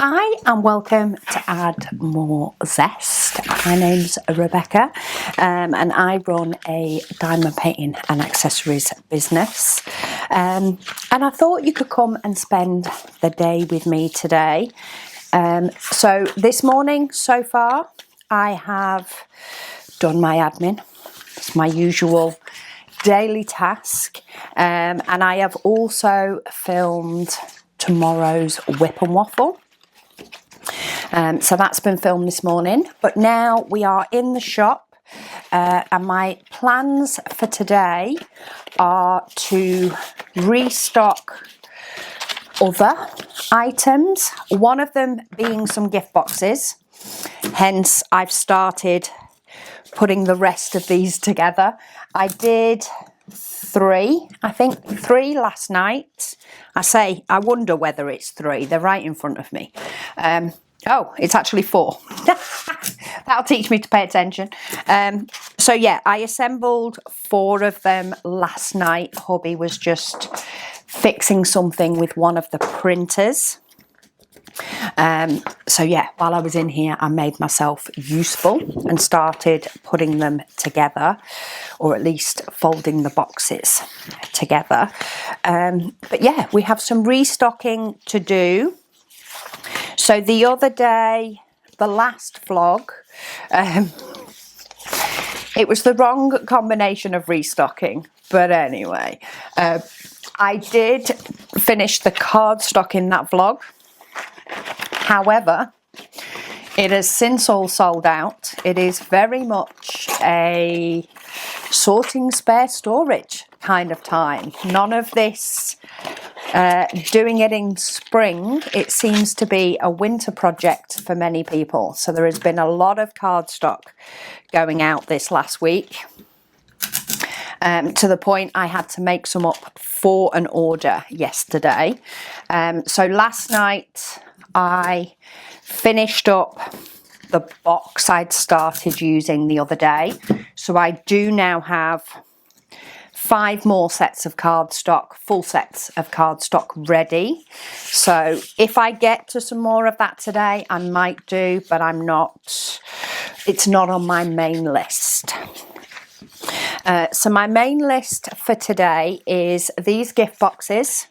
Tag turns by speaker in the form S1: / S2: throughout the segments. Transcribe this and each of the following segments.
S1: Hi and welcome to Add More Zest. My name's Rebecca and I run a diamond painting and accessories business, and I thought you could come and spend the day with me today. So this morning so far I have done my admin. It's my usual daily task, and I have also filmed tomorrow's whip and waffle. So that's been filmed this morning, but now we are in the shop, and my plans for today are to restock other items, one of them being some gift boxes. Hence I've started putting the rest of these together. I did three last night. I wonder whether it's three. They're right in front of me. Oh, it's actually four. That'll teach me to pay attention. So yeah, I assembled four of them last night. Hubby was just fixing something with one of the printers. So yeah, while I was in here, I made myself useful and started putting them together, or at least folding the boxes together. But yeah, we have some restocking to do. So the other day, the last vlog, it was the wrong combination of restocking. But anyway, I did finish the cardstock in that vlog. However, it has since all sold out. It is very much a sorting spare storage kind of time. None of this doing it in spring. It seems to be a winter project for many people. So there has been a lot of cardstock going out this last week, to the point I had to make some up for an order yesterday. So last night I finished up the box I'd started using the other day. So I do now have 5 more sets of cardstock, full sets of cardstock ready. So if I get to some more of that today, I might do, but it's not on my main list. So my main list for today is these gift boxes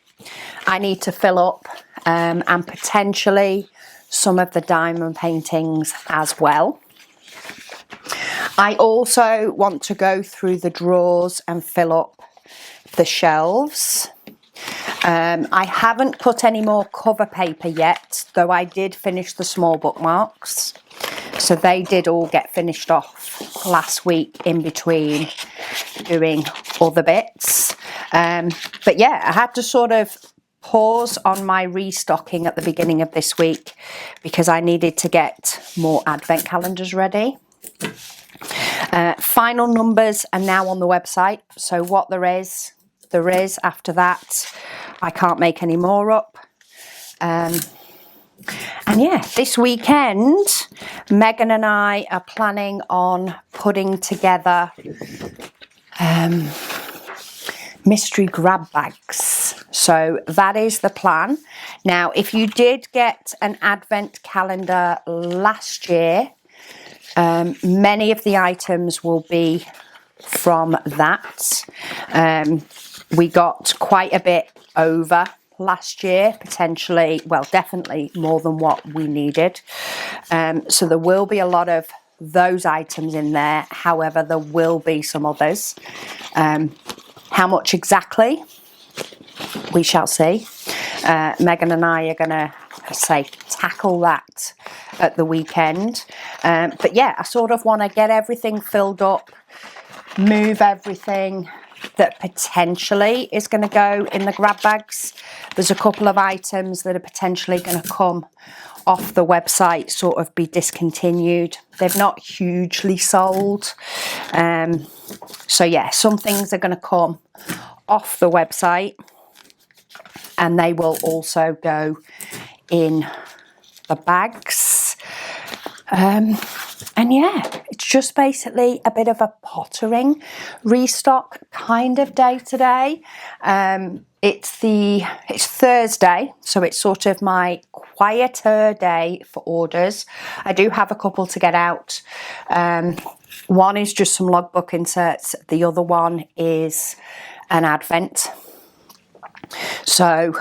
S1: I need to fill up, and potentially some of the diamond paintings as well. I also want to go through the drawers and fill up the shelves. I haven't put any more cover paper yet, though I did finish the small bookmarks. So they did all get finished off last week in between doing other bits. But yeah, I had to sort of pause on my restocking at the beginning of this week because I needed to get more advent calendars ready. Final numbers are now on the website, so what there is. After that I can't make any more up. And yeah, this weekend Megan and I are planning on putting together mystery grab bags. So that is the plan. Now, if you did get an advent calendar last year, many of the items will be from that. We got quite a bit over last year, potentially, well, definitely more than what we needed. So there will be a lot of those items in there. However, there will be some others. How much exactly? We shall see. Megan and I are going to tackle that at the weekend. But yeah, I sort of want to get everything filled up, move everything that potentially is going to go in the grab bags. There's a couple of items that are potentially going to come off the website, sort of be discontinued. They've not hugely sold. So yeah, some things are going to come off the website and they will also go in the bags. And yeah, it's just basically a bit of a pottering restock kind of day today. It's Thursday, so it's sort of my quieter day for orders. I do have a couple to get out. One is just some logbook inserts. The other one is an advent. So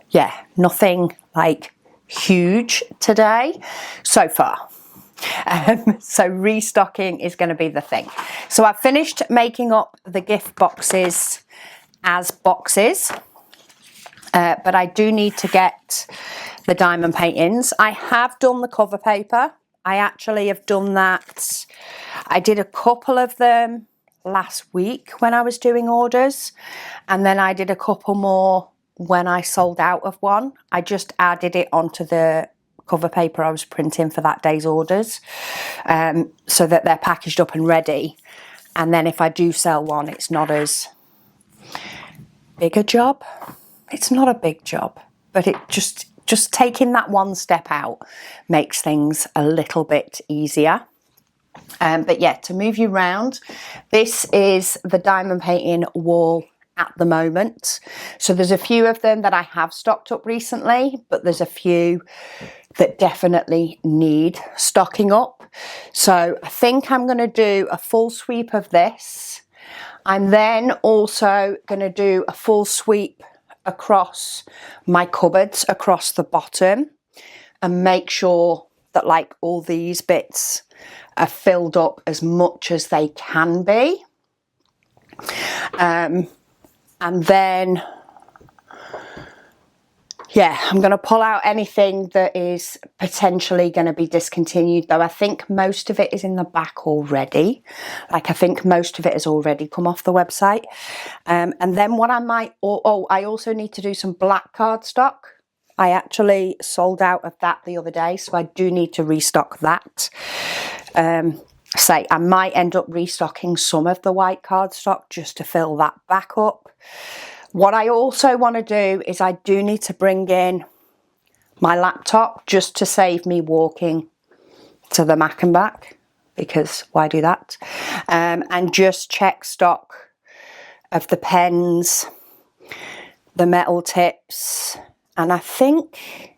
S1: yeah, nothing like huge today so far. So restocking is going to be the thing. So I've finished making up the gift boxes as boxes, but I do need to get the diamond paintings. I have done the cover paper. I actually have done that. I did a couple of them last week when I was doing orders, and then I did a couple more when I sold out of one. I just added it onto the cover paper I was printing for that day's orders, so that they're packaged up and ready. And then if I do sell one, it's not as big a job. It's not a big job, but it just taking that one step out makes things a little bit easier. But yeah, to move you round, this is the diamond painting wall at the moment. So there's a few of them that I have stocked up recently, but there's a few that definitely need stocking up. So I think I'm going to do a full sweep of this. I'm then also going to do a full sweep across my cupboards, across the bottom, and make sure that like all these bits are filled up as much as they can be. And then, yeah, I'm going to pull out anything that is potentially going to be discontinued, though I think most of it is in the back already. Like, I think most of it has already come off the website. And then what I might, I also need to do some black cardstock. I actually sold out of that the other day, so I do need to restock that. I might end up restocking some of the white cardstock just to fill that back up. What I also want to do is I do need to bring in my laptop just to save me walking to the Mac and back, because why do that? And just check stock of the pens, the metal tips, and I think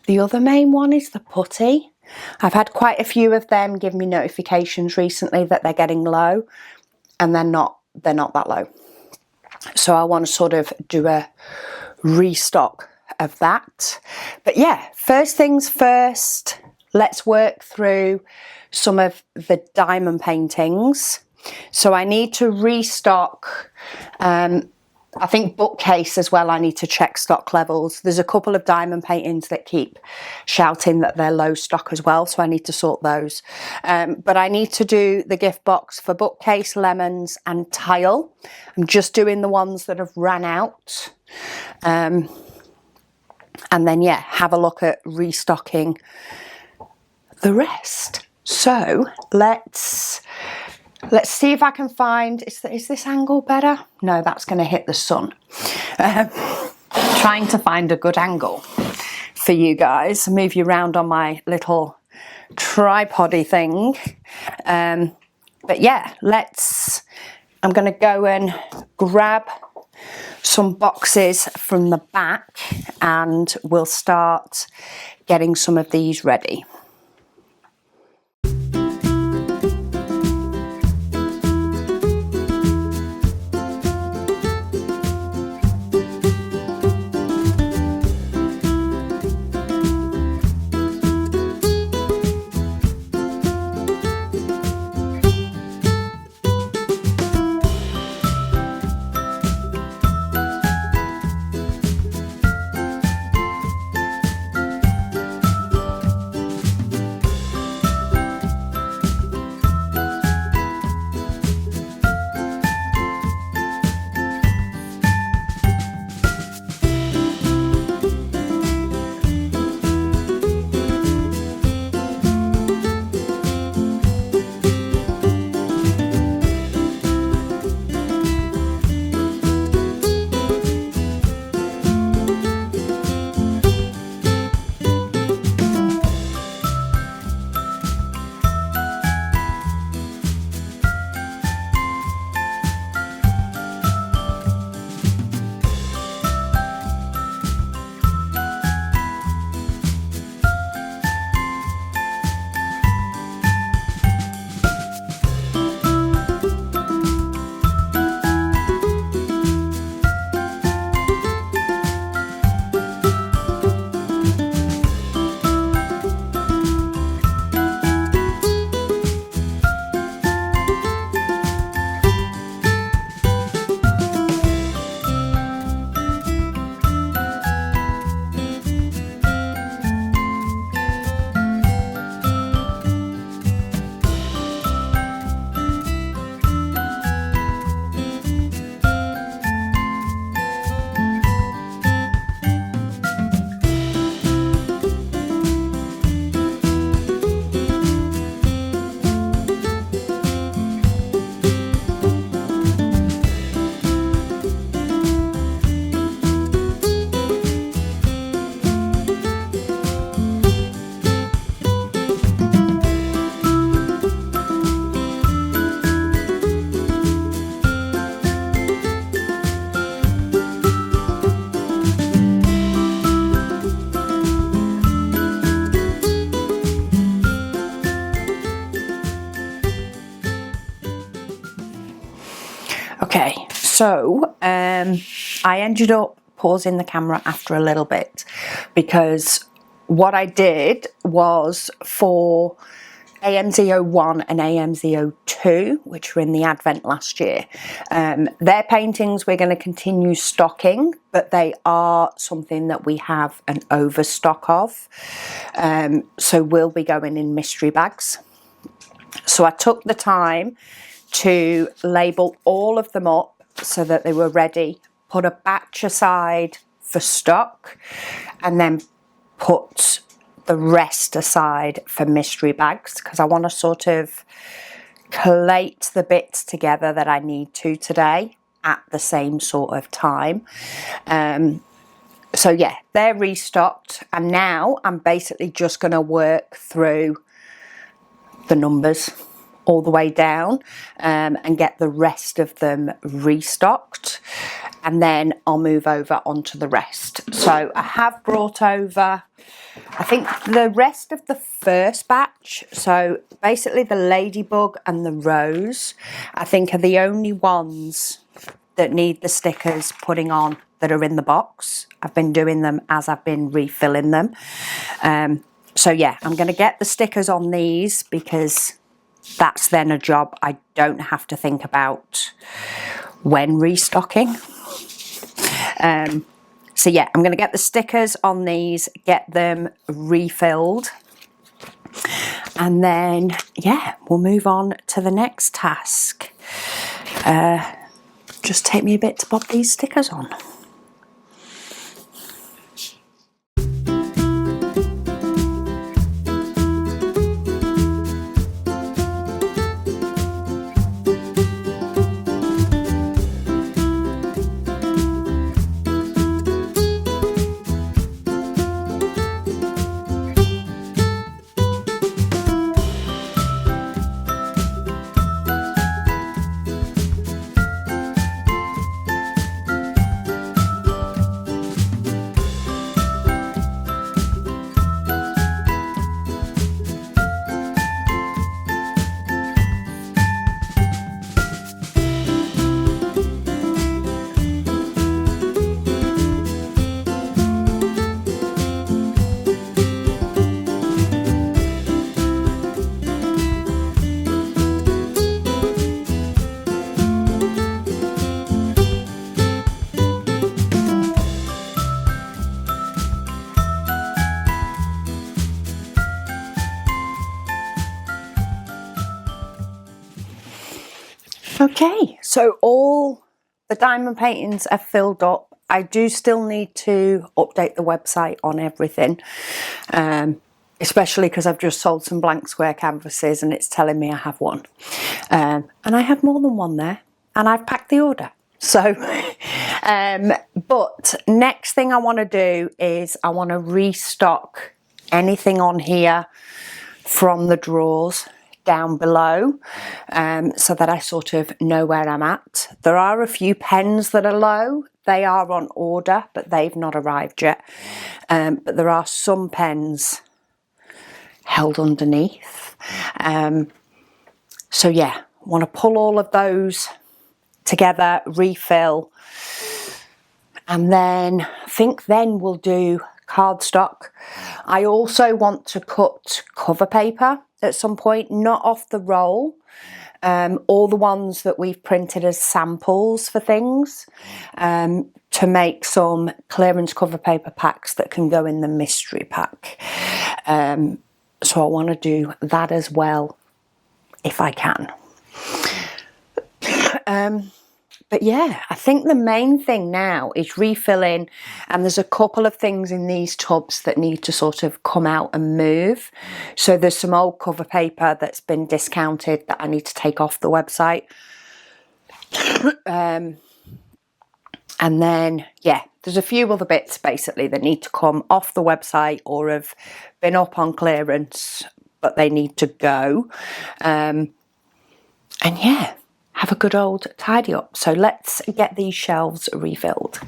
S1: the other main one is the putty. I've had quite a few of them give me notifications recently that they're getting low, and they're not that low. So I want to sort of do a restock of that. But yeah, first things first, let's work through some of the diamond paintings. So I need to restock, I think bookcase as well. I need to check stock levels. There's a couple of diamond paintings that keep shouting that they're low stock as well, so I need to sort those. But I need to do the gift box for bookcase, lemons and tile. I'm just doing the ones that have ran out. And then, yeah, have a look at restocking the rest. So let's see if I can find, is this angle better? No, that's going to hit the sun. Trying to find a good angle for you guys. Move you around on my little tripod-y thing. But yeah, I'm going to go and grab some boxes from the back and we'll start getting some of these ready. So I ended up pausing the camera after a little bit because what I did was for AMZ01 and AMZ02, which were in the Advent last year. Their paintings we're going to continue stocking, but they are something that we have an overstock of. So we'll be going in mystery bags. So I took the time to label all of them up so that they were ready, put a batch aside for stock, and then put the rest aside for mystery bags, because I want to sort of collate the bits together that I need to today at the same sort of time. So yeah, they're restocked, and now I'm basically just going to work through the numbers all the way down and get the rest of them restocked, and then I'll move over onto the rest. So I have brought over, I think, the rest of the first batch. So basically the ladybug and the rose, I think, are the only ones that need the stickers putting on that are in the box. I've been doing them as I've been refilling them. So yeah, I'm going to get the stickers on these because that's then a job I don't have to think about when restocking. So yeah, I'm going to get the stickers on these, get them refilled, and then yeah, we'll move on to the next task. Just take me a bit to pop these stickers on. Okay, so all the diamond paintings are filled up. I do still need to update the website on everything, especially because I've just sold some blank square canvases and it's telling me I have one. And I have more than one there, and I've packed the order. So, but next thing I want to do is I want to restock anything on here from the drawers down below, so that I sort of know where I'm at. There are a few pens that are low. They are on order, but they've not arrived yet. But there are some pens held underneath. So yeah, I want to pull all of those together, refill, and then I think then we'll do cardstock. I also want to cut cover paper at some point, not off the roll, all the ones that we've printed as samples for things, to make some clearance cover paper packs that can go in the mystery pack. So I want to do that as well if I can. But yeah, I think the main thing now is refilling, and there's a couple of things in these tubs that need to sort of come out and move. So there's some old cover paper that's been discounted that I need to take off the website. And then, yeah, there's a few other bits basically that need to come off the website or have been up on clearance, but they need to go. And yeah, have a good old tidy up. So let's get these shelves refilled.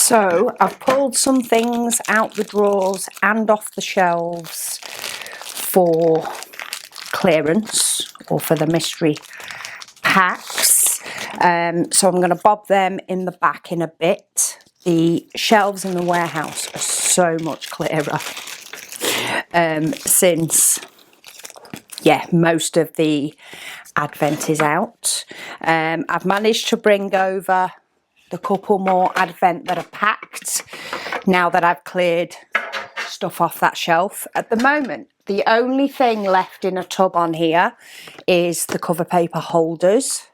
S1: So I've pulled some things out the drawers and off the shelves for clearance or for the mystery packs. So I'm going to bob them in the back in a bit. The shelves in the warehouse are so much clearer since, yeah, most of the Advent is out. I've managed to bring over the couple more Advent that are packed now that I've cleared stuff off that shelf. At the moment, the only thing left in a tub on here is the cover paper holders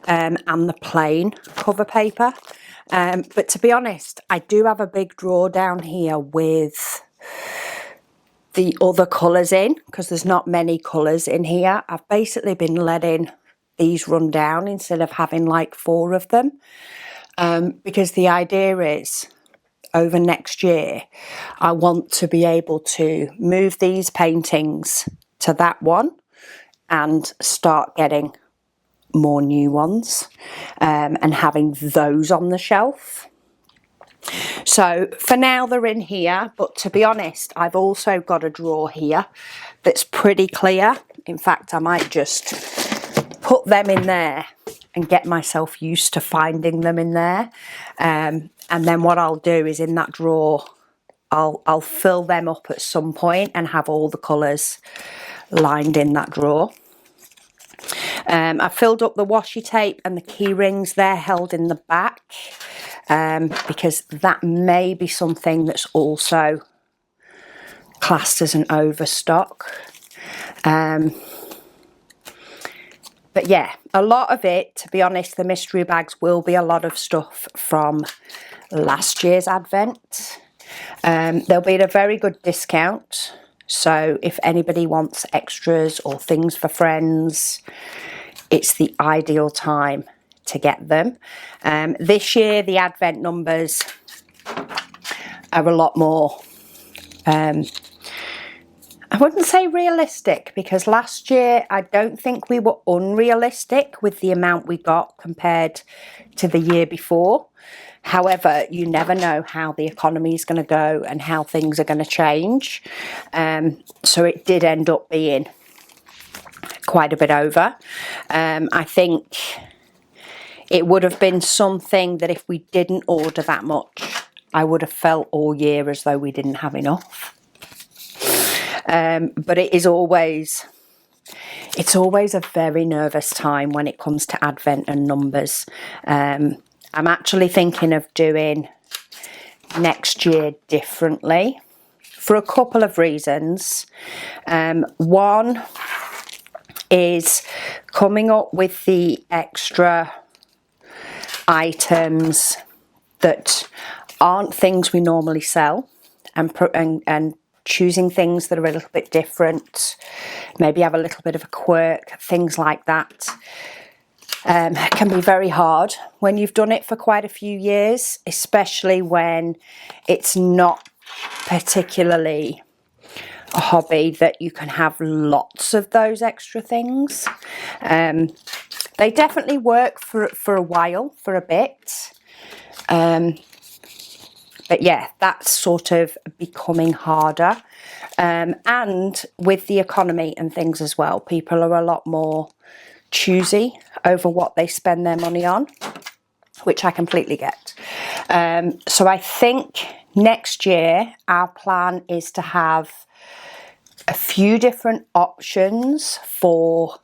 S1: and the plain cover paper. But to be honest, I do have a big drawer down here with the other colours in, because there's not many colours in here. I've basically been letting these run down instead of having like 4 of them. Because the idea is, over next year, I want to be able to move these paintings to that one and start getting more new ones and having those on the shelf. So for now they're in here, but to be honest, I've also got a drawer here that's pretty clear. In fact, I might just put them in there and get myself used to finding them in there. And then what I'll do is in that drawer, I'll fill them up at some point and have all the colours lined in that drawer. I filled up the washi tape and the key rings. They're held in the back because that may be something that's also classed as an overstock. But yeah, a lot of it, to be honest, the mystery bags will be a lot of stuff from last year's Advent. They'll be at a very good discount. So if anybody wants extras or things for friends, it's the ideal time to get them. This year, the Advent numbers are a lot more, I wouldn't say realistic, because last year I don't think we were unrealistic with the amount we got compared to the year before. However, you never know how the economy is going to go and how things are going to change. So it did end up being quite a bit over. I think it would have been something that if we didn't order that much, I would have felt all year as though we didn't have enough. But it's always a very nervous time when it comes to Advent and numbers. I'm actually thinking of doing next year differently for a couple of reasons. One is coming up with the extra items that aren't things we normally sell, and choosing things that are a little bit different, maybe have a little bit of a quirk, things like that. Can be very hard when you've done it for quite a few years, especially when it's not particularly a hobby that you can have lots of those extra things. They definitely work for a while, for a bit. But yeah, that's sort of becoming harder. And with the economy and things as well, people are a lot more choosy over what they spend their money on, which I completely get. So I think next year our plan is to have a few different options for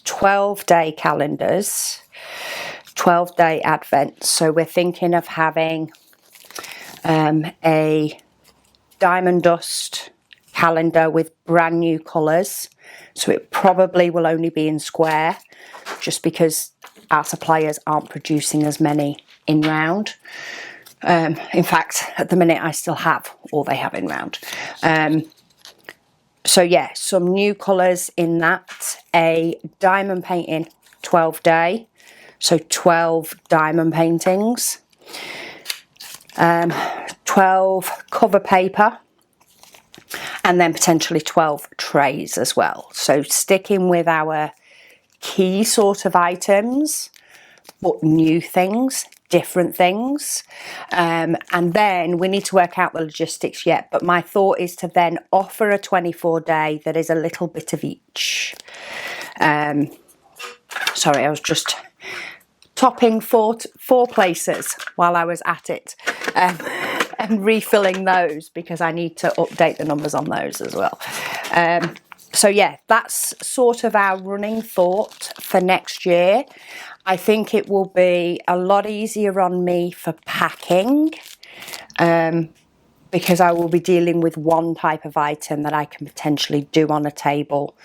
S1: 12-day calendars, 12-day Advent. So we're thinking of having a diamond dust calendar with brand new colours. So it probably will only be in square, just because our suppliers aren't producing as many in round. In fact, at the minute I still have all they have in round. So yeah, some new colours in that. A diamond painting 12-day, so 12 diamond paintings. 12 cover paper, and then potentially 12 trays as well. So sticking with our key sort of items, but new things, different things. And then we need to work out the logistics yet. But my thought is to then offer a 24-day that is a little bit of each. Sorry, I was just topping four places while I was at it. And refilling those because I need to update the numbers on those as well. So yeah, that's sort of our running thought for next year. I think it will be a lot easier on me for packing because I will be dealing with one type of item that I can potentially do on a table,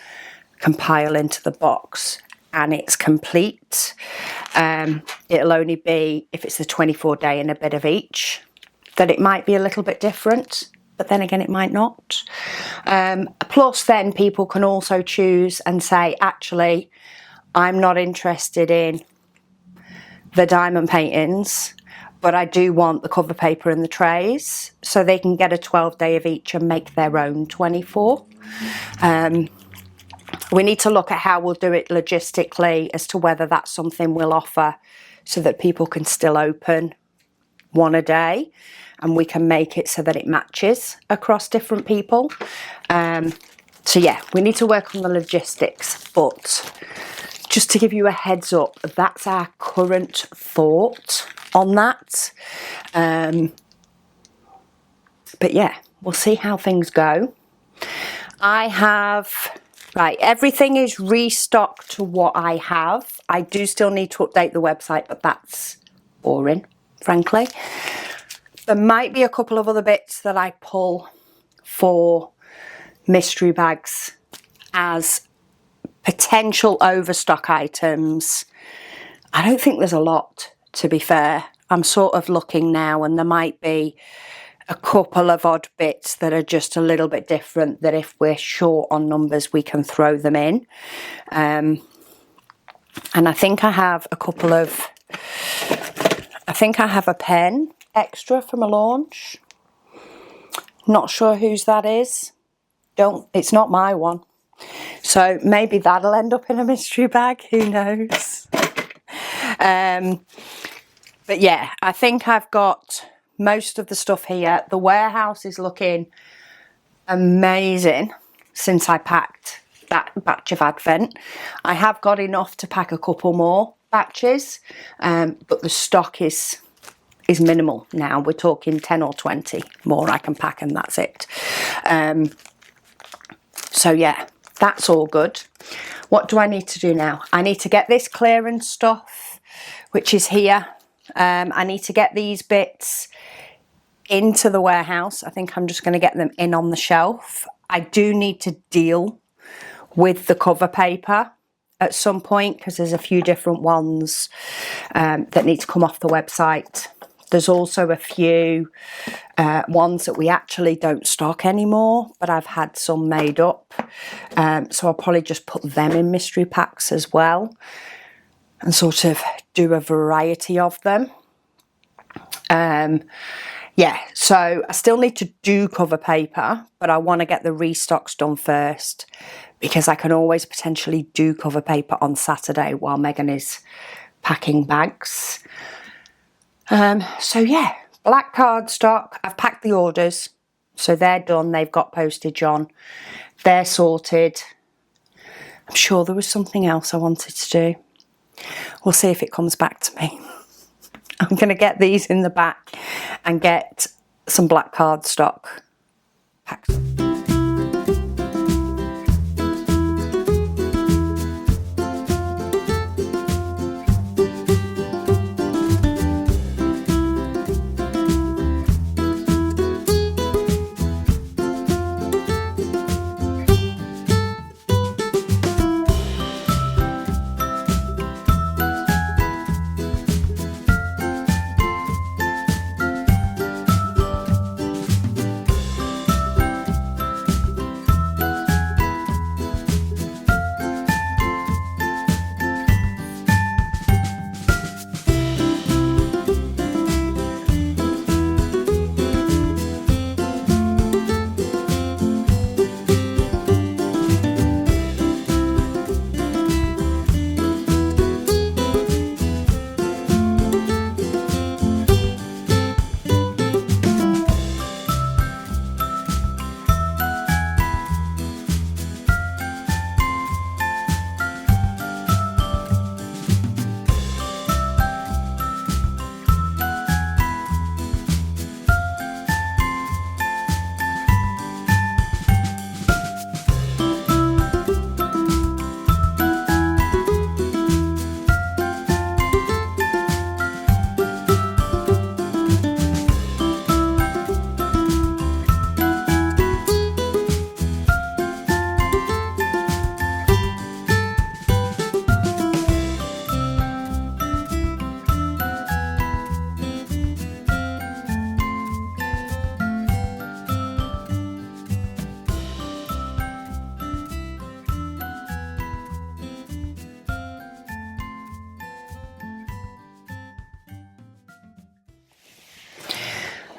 S1: compile into the box, and it's complete. It'll only be, if it's the 24-day and a bit of each, that it might be a little bit different, but then again, it might not. Plus, then people can also choose and say, actually, I'm not interested in the diamond paintings, but I do want the cover paper and the trays, so they can get a 12-day of each and make their own 24. We need to look at how we'll do it logistically as to whether that's something we'll offer so that people can still open one a day, and we can make it so that it matches across different people. So yeah, we need to work on the logistics, but just to give you a heads up, that's our current thought on that. But yeah, we'll see how things go. Right, everything is restocked to what I have. I do still need to update the website, but that's boring, frankly. There might be a couple of other bits that I pull for mystery bags as potential overstock items. I don't think there's a lot, to be fair. I'm sort of looking now, and there might be a couple of odd bits that are just a little bit different, that if we're short on numbers, we can throw them in. And I think I have a couple of, I think I have a pen extra from a launch. Not sure whose that is. It's not my one. So maybe that'll end up in a mystery bag, who knows. But yeah, I think I've got most of the stuff here. The warehouse is looking amazing since I packed that batch of Advent. I have got enough to pack a couple more batches, but the stock is minimal now. We're talking 10 or 20 more I can pack, and that's it. So yeah, that's all good. What do I need to do now? I need to get this clearance stuff, which is here. I need to get these bits into the warehouse. I think I'm just going to get them in on the shelf. I do need to deal with the cover paper at some point because there's a few different ones that need to come off the website. There's also a few ones that we actually don't stock anymore, but I've had some made up. So I'll probably just put them in mystery packs as well and sort of do a variety of them. Yeah, so I still need to do cover paper, but I want to get the restocks done first because I can always potentially do cover paper on Saturday while Megan is packing bags. So yeah, black card stock. I've packed the orders, so they're done. They've got postage on. They're sorted. I'm sure there was something else I wanted to do. We'll see if it comes back to me. I'm going to get these in the back and get some black card stock packed.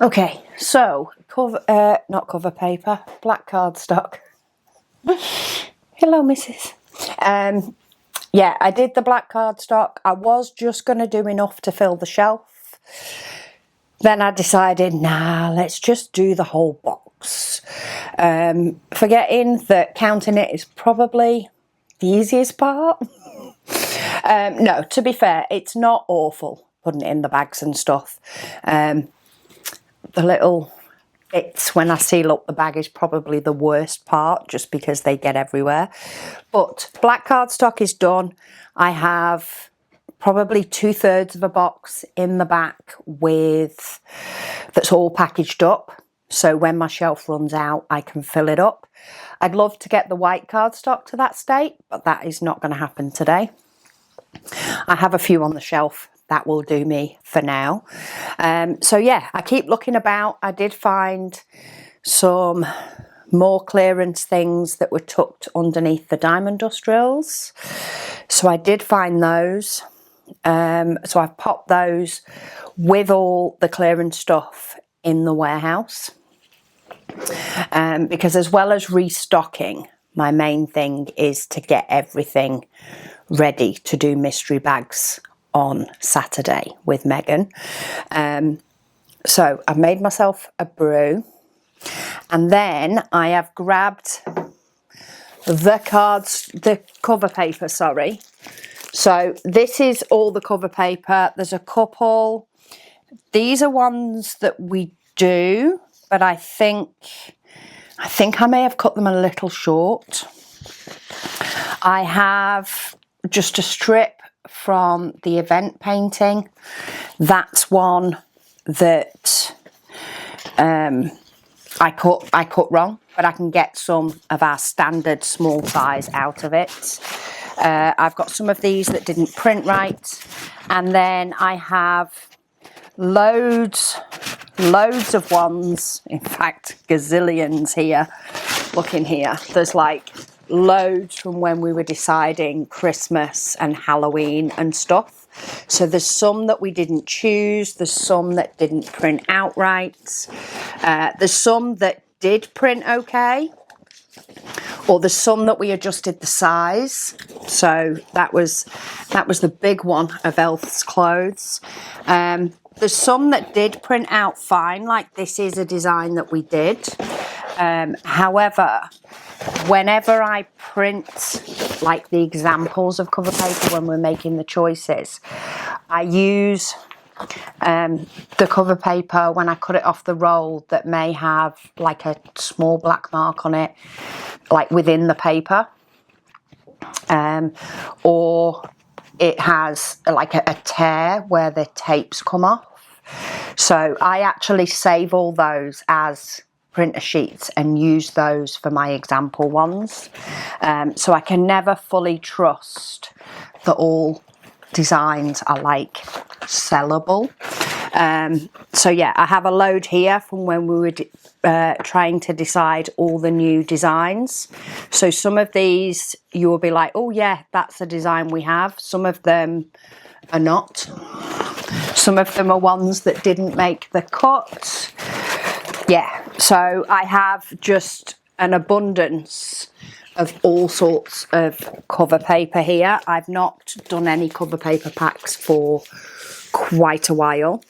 S1: Okay, so not cover paper, black cardstock. Hello, Mrs. Yeah, I did the black cardstock. I was just going to do enough to fill the shelf. Then I decided, nah, let's just do the whole box. Forgetting that counting it is probably the easiest part. No, to be fair, it's not awful putting it in the bags and stuff. The little bits when I seal up the bag is probably the worst part, just because they get everywhere. But black cardstock is done. I have probably 2/3 of a box in the back that's all packaged up. So when my shelf runs out, I can fill it up. I'd love to get the white cardstock to that state, but that is not going to happen today. I have a few on the shelf. That will do me for now. So yeah, I keep looking about. I did find some more clearance things that were tucked underneath the diamond dust drills. So I did find those. So I've popped those with all the clearance stuff in the warehouse. Because as well as restocking, my main thing is to get everything ready to do mystery bags on Saturday with Megan. So I've made myself a brew, and then I have grabbed the cover paper, sorry. So this is all the cover paper. There's a couple. These are ones that we do, but I think I may have cut them a little short. I have just a strip from the event painting. That's one that I cut wrong, but I can get some of our standard small size out of it. I've got some of these that didn't print right, and then I have loads of ones, in fact gazillions here. Look in here, there's like loads from when we were deciding Christmas and Halloween and stuff. So there's some that we didn't choose, there's some that didn't print outright, there's some that did print okay, or there's some that we adjusted the size. So that was the big one of Elf's clothes. There's some that did print out fine, like this is a design that we did. However, whenever I print like the examples of cover paper when we're making the choices, I use the cover paper when I cut it off the roll that may have like a small black mark on it, like within the paper, or it has like a tear where the tapes come off. So I actually save all those as printer sheets and use those for my example ones. So I can never fully trust that all designs are like sellable. So yeah, I have a load here from when we were trying to decide all the new designs. So some of these you will be like, oh yeah, that's the design we have. Some of them are not. Some of them are ones that didn't make the cut. Yeah, so I have just an abundance of all sorts of cover paper here. I've not done any cover paper packs for quite a while.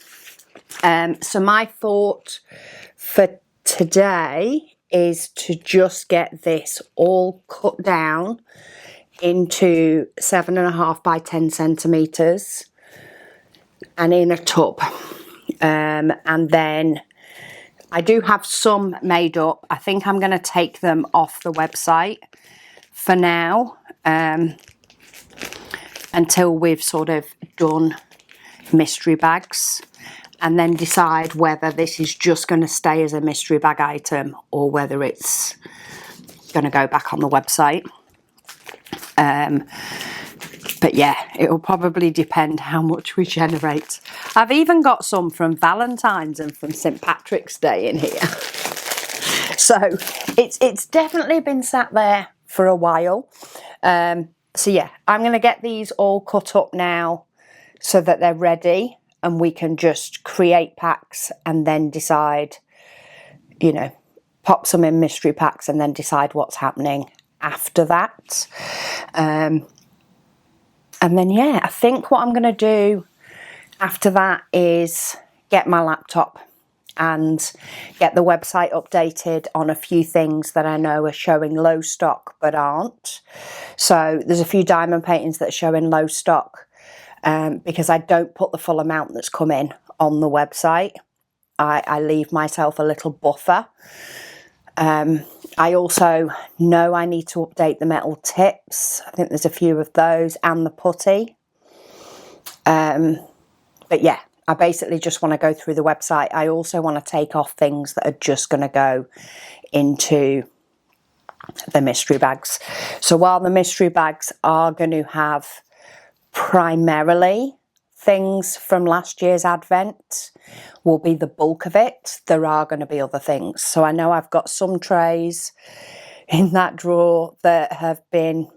S1: So my thought for today is to just get this all cut down into 7.5 by 10 centimetres and in a tub. And then I do have some made up. I think I'm going to take them off the website for now, until we've sort of done mystery bags, and then decide whether this is just going to stay as a mystery bag item or whether it's going to go back on the website. But yeah, it will probably depend how much we generate. I've even got some from Valentine's and from St. Patrick's Day in here. So it's definitely been sat there for a while. So yeah, I'm going to get these all cut up now so that they're ready. and we can just create packs and then decide, you know, pop some in mystery packs and then decide what's happening after that. And then, yeah, I think what I'm going to do after that is get my laptop and get the website updated on a few things that I know are showing low stock but aren't. So there's a few diamond paintings that are showing low stock because I don't put the full amount that's come in on the website. I leave myself a little buffer. I also know I need to update the metal tips. I think there's a few of those and the putty. But yeah, I basically just want to go through the website. I also want to take off things that are just going to go into the mystery bags. So while the mystery bags are going to have primarily things from last year's advent, will be the bulk of it, there are going to be other things. So I know I've got some trays in that drawer that have been,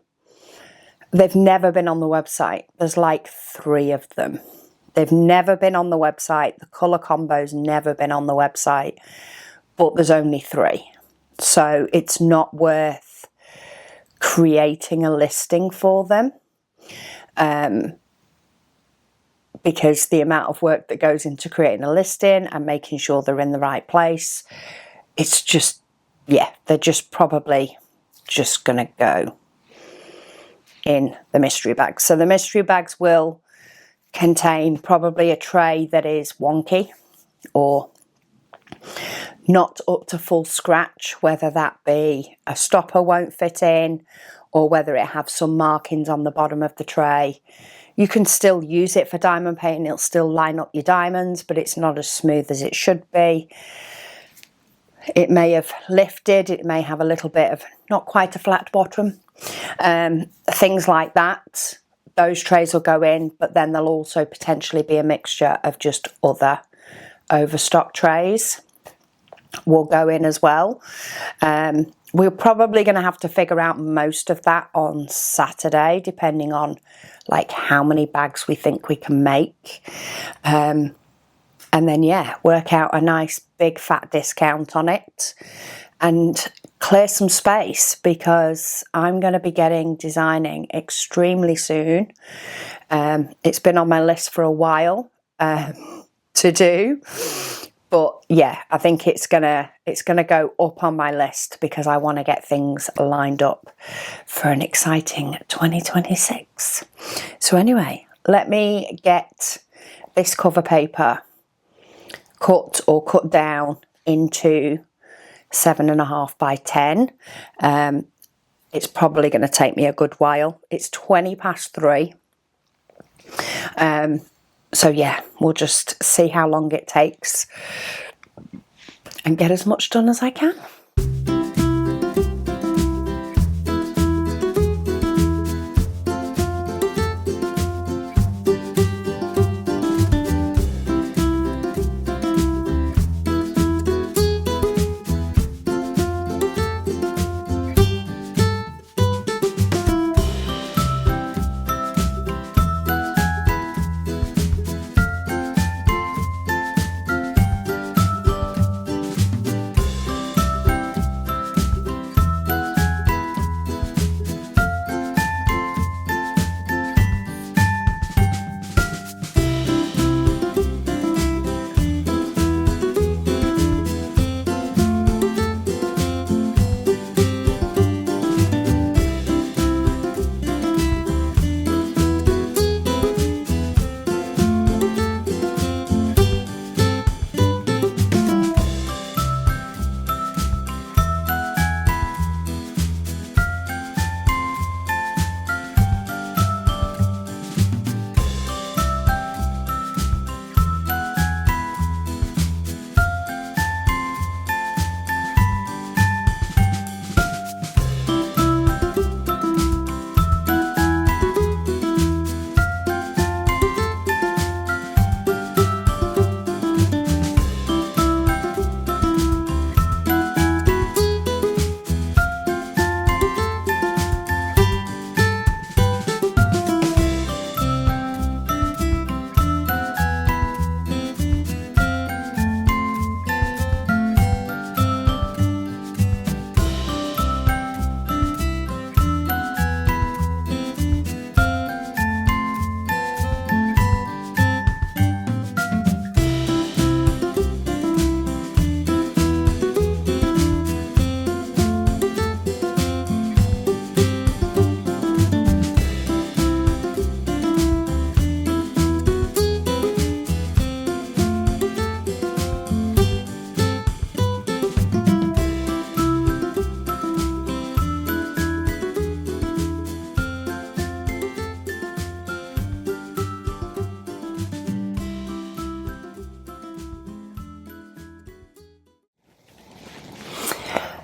S1: they've never been on the website. There's like 3 of them. They've never been on the website. The colour combo's never been on the website, but there's only 3. So it's not worth creating a listing for them. Because the amount of work that goes into creating a listing and making sure they're in the right place, it's just, yeah, they're just probably just going to go in the mystery bags. So the mystery bags will contain probably a tray that is wonky or not up to full scratch, whether that be a stopper won't fit in or whether it have some markings on the bottom of the tray. You can still use it for diamond painting, it'll still line up your diamonds, but it's not as smooth as it should be. It may have lifted, it may have a little bit of not quite a flat bottom. Things like that, those trays will go in, but then there'll also potentially be a mixture of just other overstock trays will go in as well. We're probably going to have to figure out most of that on Saturday, depending on like how many bags we think we can make. And then, yeah, work out a nice big fat discount on it and clear some space because I'm going to be designing extremely soon. It's been on my list for a while to do. But yeah, I think it's gonna go up on my list because I want to get things lined up for an exciting 2026. So anyway, let me get this cover paper cut down into 7.5 by 10. It's probably going to take me a good while. It's 3:20. So yeah, we'll just see how long it takes and get as much done as I can.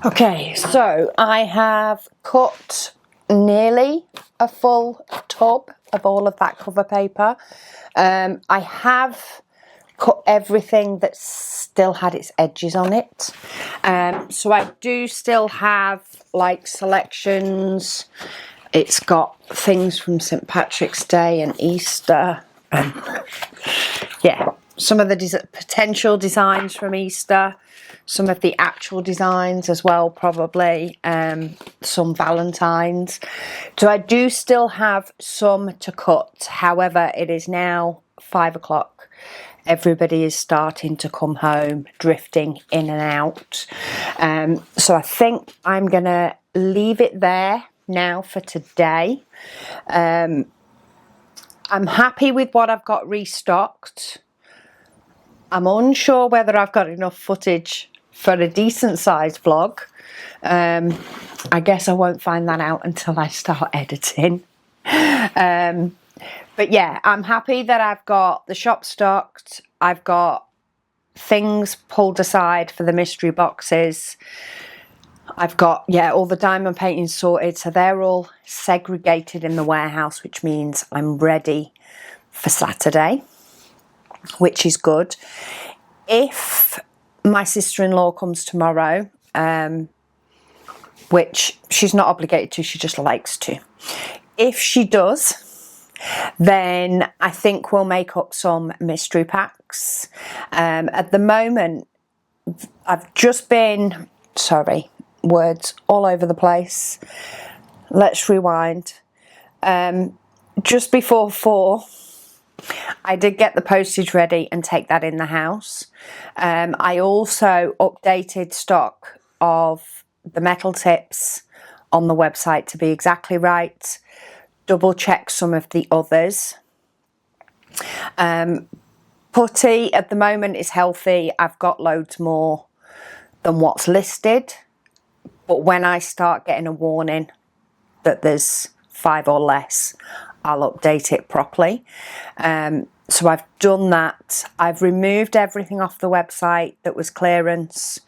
S1: Okay, so I have cut nearly a full tub of all of that cover paper. I have cut everything that still had its edges on it. So I do still have like selections. It's got things from St. Patrick's Day and Easter. Yeah, some of the potential designs from Easter. Some of the actual designs as well, probably. Some Valentines. So I do still have some to cut. However, it is now 5 o'clock. Everybody is starting to come home, drifting in and out. So I think I'm going to leave it there now for today. I'm happy with what I've got restocked. I'm unsure whether I've got enough footage for a decent sized vlog. I guess I won't find that out until I start editing. But yeah, I'm happy that I've got the shop stocked. I've got things pulled aside for the mystery boxes. I've got, yeah, all the diamond paintings sorted. So they're all segregated in the warehouse, which means I'm ready for Saturday, which is good. If my sister-in-law comes tomorrow, which she's not obligated to, she just likes to. If she does, then I think we'll make up some mystery packs. At the moment, I've just been, sorry, words all over the place. Let's rewind. Just before 4, I did get the postage ready and take that in the house. I also updated stock of the metal tips on the website to be exactly right. Double check some of the others. Putty at the moment is healthy. I've got loads more than what's listed. But when I start getting a warning that there's 5 or less, I'll update it properly. So I've done that. I've removed everything off the website that was clearance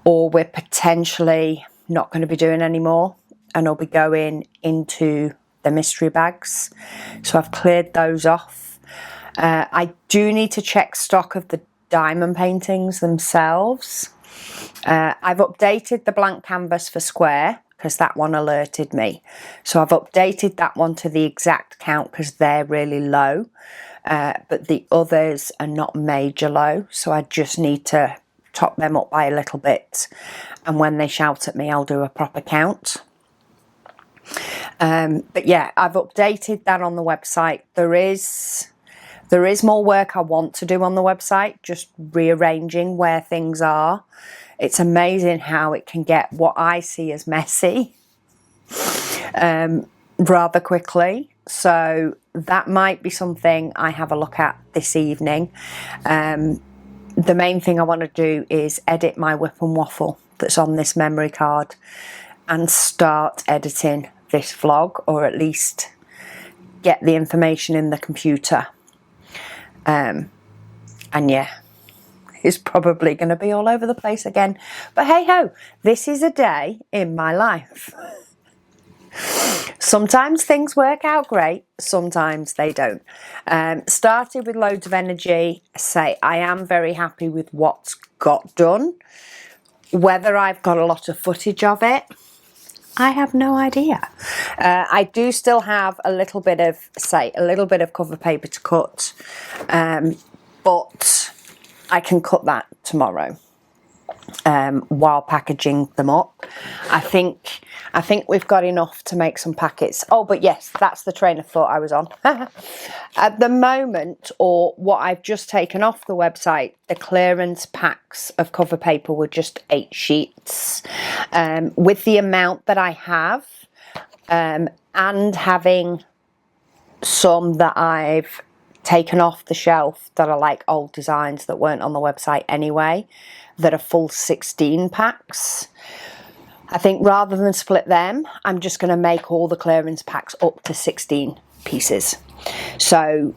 S1: or we're potentially not going to be doing anymore, and I'll be going into the mystery bags. So I've cleared those off. I do need to check stock of the diamond paintings themselves. I've updated the blank canvas for square because that one alerted me. So I've updated that one to the exact count because they're really low. But the others are not major low. So I just need to top them up by a little bit. And when they shout at me, I'll do a proper count. But yeah, I've updated that on the website. There is more work I want to do on the website, just rearranging where things are. It's amazing how it can get what I see as messy rather quickly. So that might be something I have a look at this evening. The main thing I want to do is edit my whip and waffle that's on this memory card and start editing this vlog, or at least get the information in the computer. And yeah, it's probably going to be all over the place again. But hey ho, this is a day in my life. Sometimes things work out great, sometimes they don't. Started with loads of energy. Say I am very happy with what's got done. Whether I've got a lot of footage of it, I have no idea. I do still have a little bit of cover paper to cut, but I can cut that tomorrow while packaging them up. I think we've got enough to make some packets. Oh, but yes, that's the train of thought I was on. At the moment, or what I've just taken off the website, the clearance packs of cover paper were just 8 sheets. With the amount that I have, and having some that I've taken off the shelf that are like old designs that weren't on the website anyway, that are full 16 packs. I think rather than split them, I'm just going to make all the clearance packs up to 16 pieces. So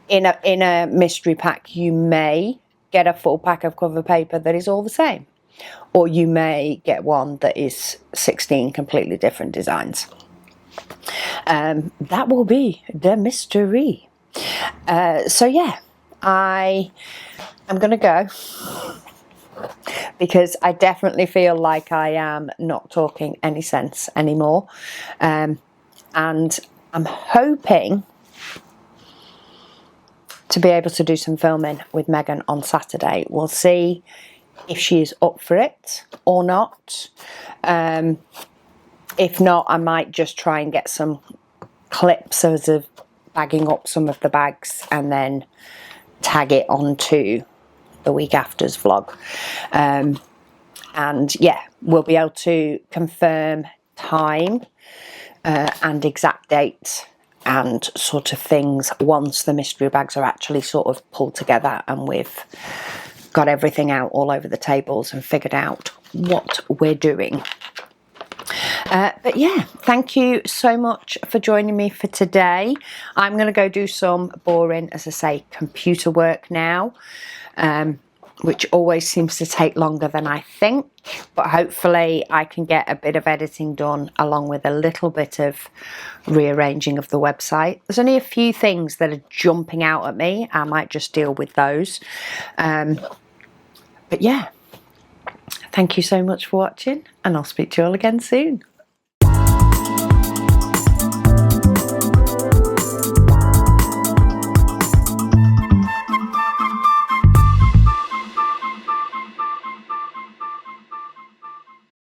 S1: in a mystery pack, you may get a full pack of cover paper that is all the same. or you may get one that is 16 completely different designs. That will be the mystery. So yeah, I am going to go, because I definitely feel like I am not talking any sense anymore. And I'm hoping to be able to do some filming with Megan on Saturday. We'll see if she is up for it or not. If not, I might just try and get some clips of bagging up some of the bags and then tag it onto the week after's vlog. And yeah, we'll be able to confirm time and exact date and sort of things once the mystery bags are actually sort of pulled together and we've got everything out all over the tables and figured out what we're doing. But yeah, thank you so much for joining me for today. I'm going to go do some boring, as I say, computer work now, which always seems to take longer than I think, but hopefully I can get a bit of editing done along with a little bit of rearranging of the website. There's only a few things that are jumping out at me. I might just deal with those. But yeah, thank you so much for watching, and I'll speak to you all again soon.